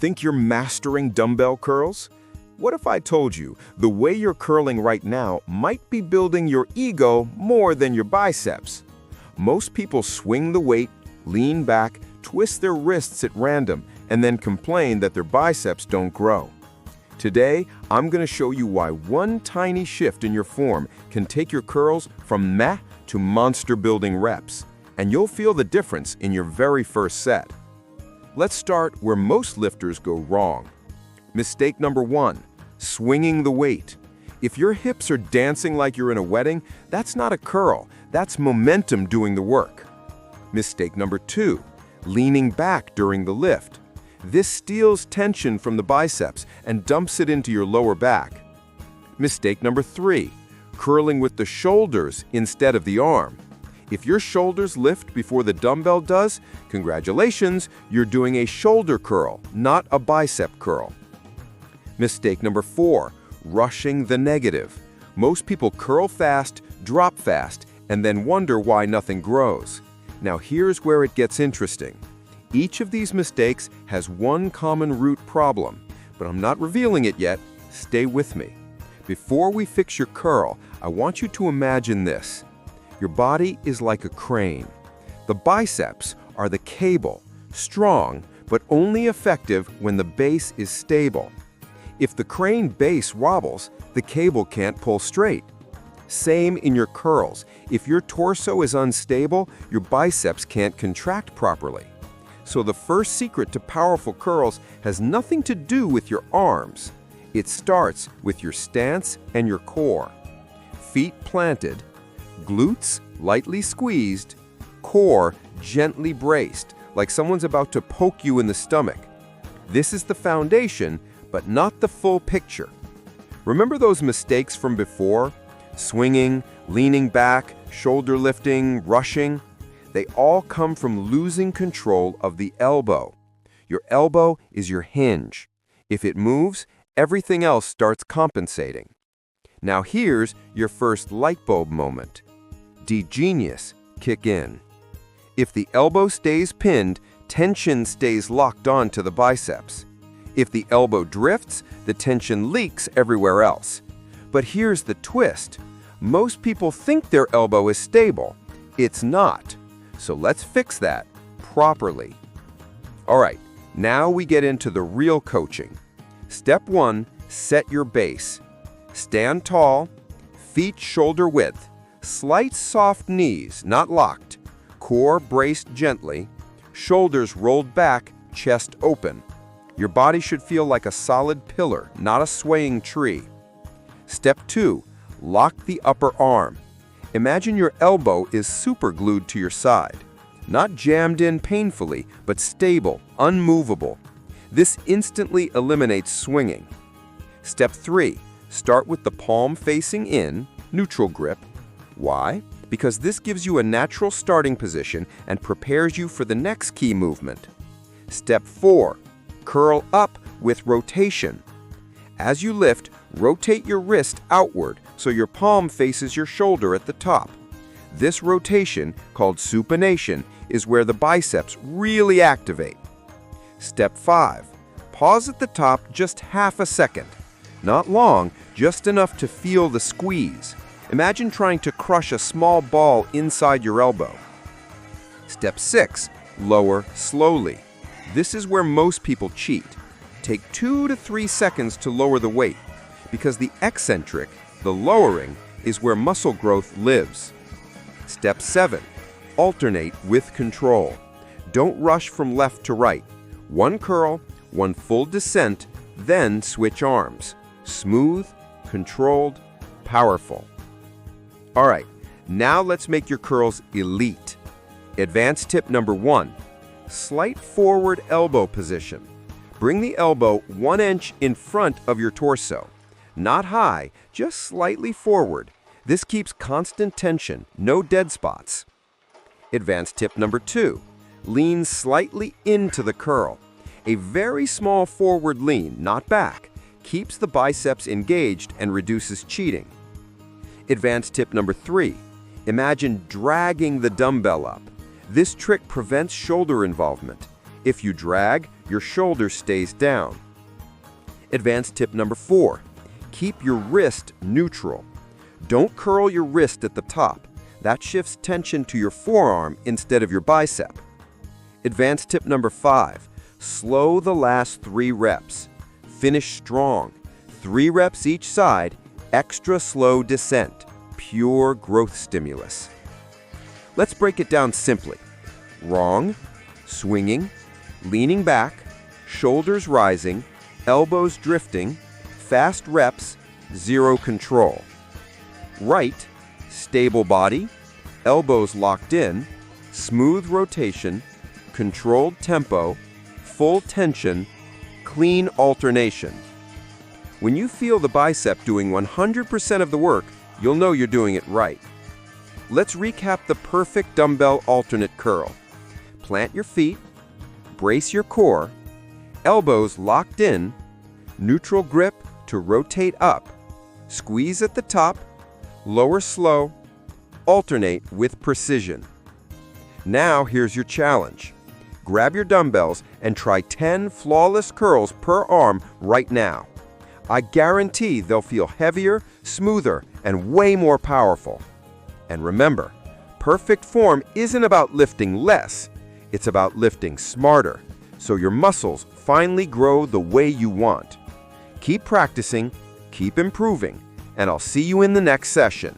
Think you're mastering dumbbell curls? What if I told you the way you're curling right now might be building your ego more than your biceps? Most people swing the weight, lean back, twist their wrists at random, and then complain that their biceps don't grow. Today, I'm going to show you why one tiny shift in your form can take your curls from meh to monster-building reps, and you'll feel the difference in your very first set. Let's start where most lifters go wrong. Mistake number 1, swinging the weight. If your hips are dancing like you're in a wedding, that's not a curl, that's momentum doing the work. Mistake number 2, leaning back during the lift. This steals tension from the biceps and dumps it into your lower back. Mistake number 3, curling with the shoulders instead of the arm. If your shoulders lift before the dumbbell does, congratulations, you're doing a shoulder curl, not a bicep curl. Mistake number 4, rushing the negative. Most people curl fast, drop fast, and then wonder why nothing grows. Now here's where it gets interesting. Each of these mistakes has one common root problem, but I'm not revealing it yet. Stay with me. Before we fix your curl, I want you to imagine this. Your body is like a crane. The biceps are the cable, strong, but only effective when the base is stable. If the crane base wobbles, the cable can't pull straight. Same in your curls. If your torso is unstable, your biceps can't contract properly. So the first secret to powerful curls has nothing to do with your arms. It starts with your stance and your core. Feet planted, glutes lightly squeezed, core gently braced, like someone's about to poke you in the stomach. This is the foundation, but not the full picture. Remember those mistakes from before? Swinging, leaning back, shoulder lifting, rushing? They all come from losing control of the elbow. Your elbow is your hinge. If it moves, everything else starts compensating. Now here's your first light bulb moment. Genius, kick in. If the elbow stays pinned, tension stays locked on to the biceps. If the elbow drifts, the tension leaks everywhere else. But here's the twist. Most people think their elbow is stable. It's not. So let's fix that properly. All right, now we get into the real coaching. Step 1, set your base. Stand tall, feet shoulder width, slight soft knees, not locked, core braced gently, shoulders rolled back, chest open. Your body should feel like a solid pillar, not a swaying tree. Step 2, lock the upper arm. Imagine your elbow is super glued to your side. Not jammed in painfully, but stable, unmovable. This instantly eliminates swinging. Step 3, start with the palm facing in, neutral grip. Why? Because this gives you a natural starting position and prepares you for the next key movement. Step 4, curl up with rotation. As you lift, rotate your wrist outward so your palm faces your shoulder at the top. This rotation, called supination, is where the biceps really activate. Step 5, pause at the top just half a second. Not long, just enough to feel the squeeze. Imagine trying to crush a small ball inside your elbow. Step 6, lower slowly. This is where most people cheat. Take 2 to 3 seconds to lower the weight, because the eccentric, the lowering, is where muscle growth lives. Step 7, alternate with control. Don't rush from left to right. One curl, one full descent, then switch arms. Smooth, controlled, powerful. All right, now let's make your curls elite. Advanced tip number 1, slight forward elbow position. Bring the elbow 1 inch in front of your torso. Not high, just slightly forward. This keeps constant tension, no dead spots. Advanced tip number 2, lean slightly into the curl. A very small forward lean, not back, keeps the biceps engaged and reduces cheating. Advanced tip number 3, imagine dragging the dumbbell up. This trick prevents shoulder involvement. If you drag, your shoulder stays down. Advanced tip number 4. Keep your wrist neutral. Don't curl your wrist at the top. That shifts tension to your forearm instead of your bicep. Advanced tip number 5. Slow the last 3 reps. Finish strong. 3 reps each side, extra slow descent. Pure growth stimulus. Let's break it down simply. Wrong, swinging, leaning back, shoulders rising, elbows drifting, fast reps, 0 control. Right, stable body, elbows locked in, smooth rotation, controlled tempo, full tension, clean alternation. When you feel the bicep doing 100% of the work, you'll know you're doing it right. Let's recap the perfect dumbbell alternate curl. Plant your feet, brace your core, elbows locked in, neutral grip to rotate up, squeeze at the top, lower slow, alternate with precision. Now here's your challenge. Grab your dumbbells and try 10 flawless curls per arm right now. I guarantee they'll feel heavier, smoother, and way more powerful. And remember, perfect form isn't about lifting less, it's about lifting smarter, so your muscles finally grow the way you want. Keep practicing, keep improving, and I'll see you in the next session.